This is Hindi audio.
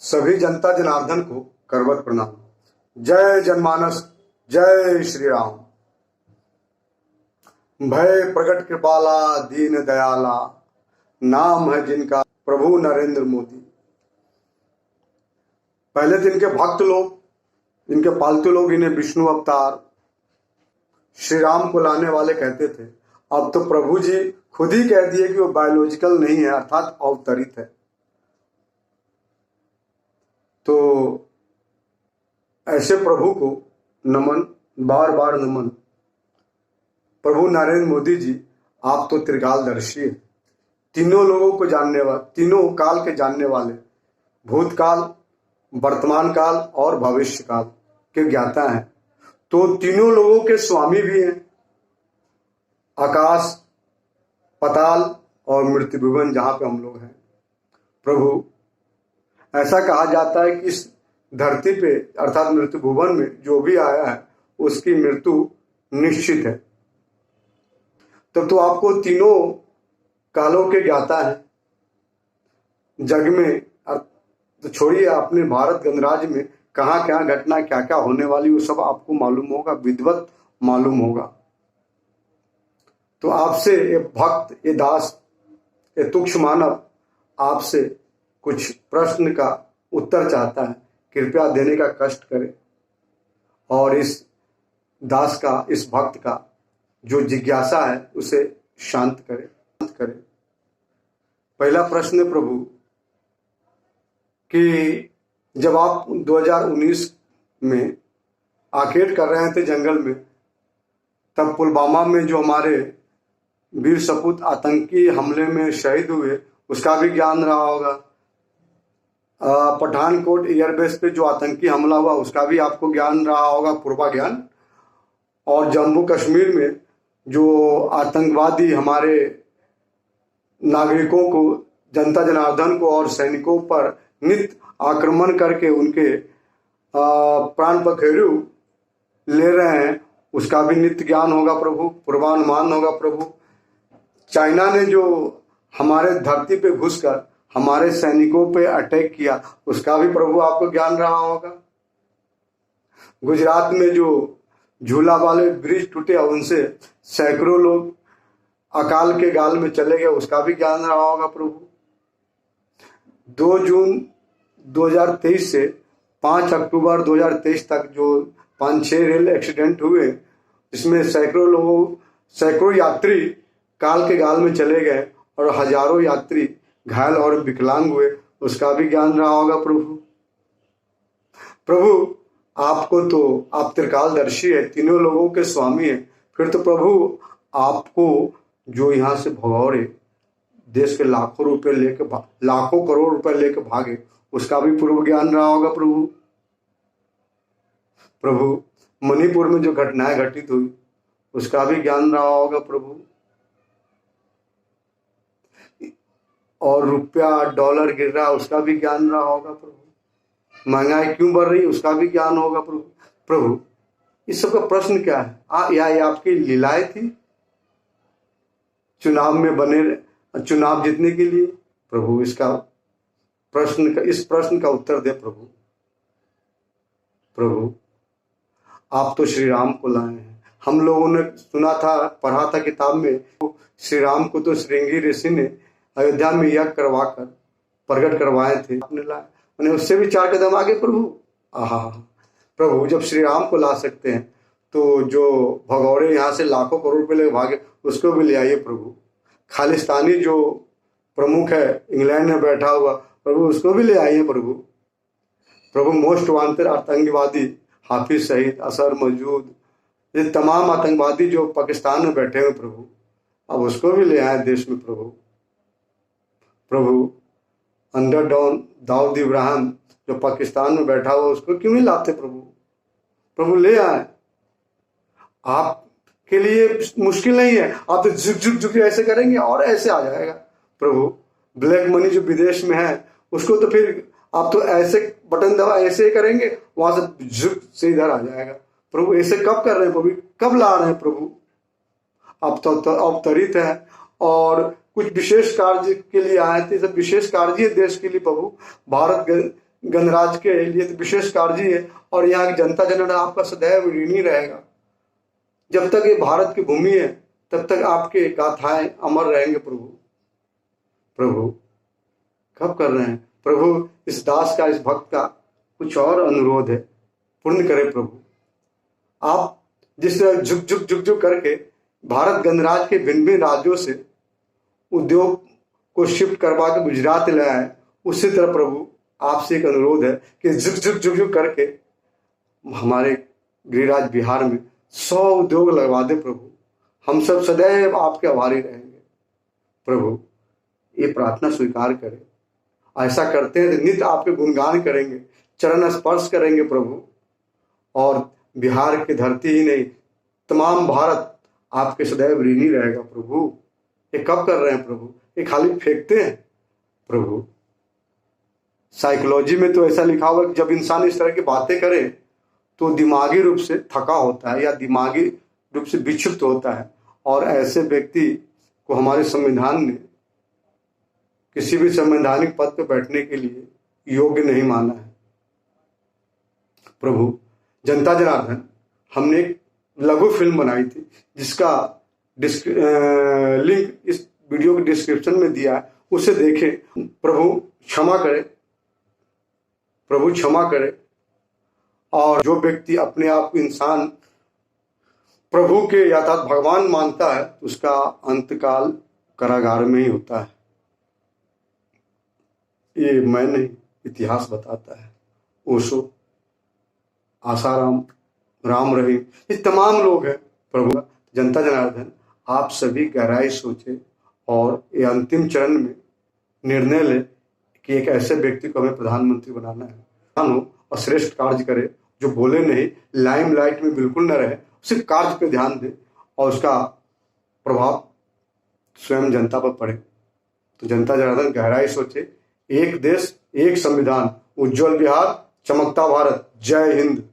सभी जनता जनार्दन को करवत प्रणाम। जय जनमानस, जय श्री राम। भय प्रगट कृपाला दीन दयाला, नाम है जिनका प्रभु नरेंद्र मोदी। पहले तो इनके भक्त लोग, इनके पालतू लोग इन्हें विष्णु अवतार, श्री राम को लाने वाले कहते थे। अब तो प्रभु जी खुद ही कह दिए कि वो बायोलॉजिकल नहीं है, अर्थात अवतरित है। तो ऐसे प्रभु को नमन, बार बार नमन। प्रभु नरेंद्र मोदी जी, आप तो त्रिकालदर्शी है, तीनों लोगों को जानने वाले, तीनों काल के जानने वाले, भूतकाल, वर्तमान काल और भविष्य काल के ज्ञाता हैं। तो तीनों लोगों के स्वामी भी हैं, आकाश, पताल और मृत्यु भुवन, जहां पे हम लोग हैं। प्रभु, ऐसा कहा जाता है कि इस धरती पे अर्थात मृत्यु भुवन में जो भी आया है उसकी मृत्यु निश्चित है। तब तो आपको तीनों कालों के ज्ञाता है जग में। तो छोड़िए, अपने भारत गणराज्य में कहाँ क्या घटना, क्या क्या होने वाली, वो सब आपको मालूम होगा, विधिवत मालूम होगा। तो आपसे ये भक्त, ये दास, ये तुच्छ मानव आपसे कुछ प्रश्न का उत्तर चाहता है। कृपया देने का कष्ट करें और इस दास का, इस भक्त का जो जिज्ञासा है उसे शांत करें। पहला प्रश्न है प्रभु कि जब आप 2019 में आकेट कर रहे थे जंगल में, तब पुलवामा में जो हमारे वीर सपूत आतंकी हमले में शहीद हुए उसका भी ज्ञान रहा होगा। पठानकोट एयरबेस पे जो आतंकी हमला हुआ उसका भी आपको ज्ञान रहा होगा, पूर्वा ज्ञान। और जम्मू कश्मीर में जो आतंकवादी हमारे नागरिकों को, जनता जनार्दन को और सैनिकों पर नित्य आक्रमण करके उनके प्राण पखेरु ले रहे हैं, उसका भी नित्य ज्ञान होगा प्रभु, पूर्वानुमान होगा प्रभु। चाइना ने जो हमारे धरती पे घुसकर हमारे सैनिकों पे अटैक किया उसका भी प्रभु आपको ज्ञान रहा होगा। गुजरात में जो झूला वाले ब्रिज टूटे उनसे सैकड़ों लोग अकाल के गाल में चले गए, उसका भी ज्ञान रहा होगा प्रभु। 2 जून 2023 से 5 अक्टूबर 2023 तक जो 5-6 रेल एक्सीडेंट हुए, इसमें सैकड़ों यात्री काल के गाल में चले गए और हजारों यात्री घायल और विकलांग हुए, उसका भी ज्ञान रहा होगा प्रभु। प्रभु, आपको तो, आप त्रिकालदर्शी है, तीनों लोगों के स्वामी है। फिर तो प्रभु आपको जो यहाँ से भगौरे देश के लाखों रुपए लेके, लाखों करोड़ रुपए लेके भागे, उसका भी पूर्व ज्ञान रहा होगा प्रभु। प्रभु, मणिपुर में जो घटनाएं घटित हुई उसका भी ज्ञान रहा होगा प्रभु। और रुपया डॉलर गिर रहा उसका भी ज्ञान रहा होगा प्रभु। महंगाई क्यों बढ़ रही उसका भी ज्ञान होगा प्रभु। प्रभु, इस सब का प्रश्न क्या है? या ये आपकी लीलाएं थी चुनाव में बने, चुनाव जीतने के लिए? प्रभु, इस प्रश्न का उत्तर दे प्रभु। प्रभु, आप तो श्री राम को लाए हैं। हम लोगों ने सुना था, पढ़ा था किताब में, श्री राम को तो श्रृंगी ऋषि ने अयोध्या में यज्ञ करवाकर प्रकट करवाए थे, आपने लाए, उन्हें उससे भी 4 कदम आगे प्रभु। आहा प्रभु, जब श्री राम को ला सकते हैं तो जो भगौड़े यहाँ से लाखों करोड़ रुपए लेके भागे उसको भी ले आइए प्रभु। खालिस्तानी जो प्रमुख है इंग्लैंड में बैठा हुआ, प्रभु उसको भी ले आइए प्रभु। प्रभु, मोस्ट वांटेड आतंकवादी हाफिज सईद, असर मौजूद, ये तमाम आतंकवादी जो पाकिस्तान में बैठे हुए प्रभु, अब उसको भी ले आए देश में प्रभु। प्रभु, अंडरडॉन दाऊद इब्राहिम जो पाकिस्तान में बैठा हुआ उसको क्यों नहीं लाते प्रभु? प्रभु, ले आए। आपके लिए मुश्किल नहीं है, आप तो झुक झुक ऐसे करेंगे और ऐसे आ जाएगा प्रभु। ब्लैक मनी जो विदेश में है उसको तो फिर आप तो ऐसे बटन दबा ऐसे करेंगे, वहां से झुक से इधर आ जाएगा प्रभु। ऐसे कब कर रहे हैं प्रभु? कब ला रहे हैं प्रभु? अब तो अवतरित है और कुछ विशेष कार्य के लिए आए थे, सब विशेष कार्य है देश के लिए प्रभु। भारत गणराज्य के लिए तो विशेष काळजी है और यहाँ की जनता जनार्दन आपका सदैव ऋणी रहेगा। जब तक ये भारत की भूमि है तब तक आपके गाथाएं अमर रहेंगे। प्रभु प्रभु कब कर रहे हैं प्रभु? इस दास का, इस भक्त का कुछ और अनुरोध है, पूर्ण करे प्रभु। आप जिस तरह झुक करके भारत गणराज्य के भिन्न भिन्न राज्यों से उद्योग को शिफ्ट करवा के गुजरात ले आए, उसी तरह प्रभु आपसे एक अनुरोध है कि झुक करके हमारे गृहराज्य बिहार में 100 उद्योग लगवा दे प्रभु। हम सब सदैव आपके आभारी रहेंगे प्रभु। ये प्रार्थना स्वीकार करें। ऐसा करते हैं तो नित्य आपके गुणगान करेंगे, चरण स्पर्श करेंगे प्रभु। और बिहार की धरती ही नहीं, तमाम भारत आपके सदैव ऋणी रहेगा प्रभु। ये कब कर रहे हैं प्रभु? ये खाली फेंकते हैं प्रभु। साइकोलॉजी में तो ऐसा लिखा हुआ है कि जब इंसान इस तरह की बातें करे तो दिमागी रूप से थका होता है या दिमागी रूप से विक्षिप्त होता है, और ऐसे व्यक्ति को हमारे संविधान ने किसी भी संवैधानिक पद पर बैठने के लिए योग्य नहीं माना है प्रभु। जनता जनार्दन, हमने एक लघु फिल्म बनाई थी जिसका लिंक इस वीडियो के डिस्क्रिप्शन में दिया है, उसे देखें। प्रभु क्षमा करे, प्रभु क्षमा करे। और जो व्यक्ति अपने आप को इंसान प्रभु के यथार्थ भगवान मानता है उसका अंतकाल कारागार में ही होता है। ये मैं नहीं, इतिहास बताता है। ओशो, आसाराम, राम रहीम, ये तमाम लोग हैं प्रभु। जनता जनार्दन, आप सभी गहराई सोचे और ये अंतिम चरण में निर्णय ले कि एक ऐसे व्यक्ति को हमें प्रधानमंत्री बनाना है और श्रेष्ठ कार्य करे, जो बोले नहीं, लाइमलाइट में बिल्कुल न रहे, सिर्फ कार्य पे ध्यान दे और उसका प्रभाव स्वयं जनता पर पड़े। तो जनता जनार्दन गहराई सोचे। एक देश, एक संविधान, उज्जवल बिहार, चमकता भारत। जय हिंद।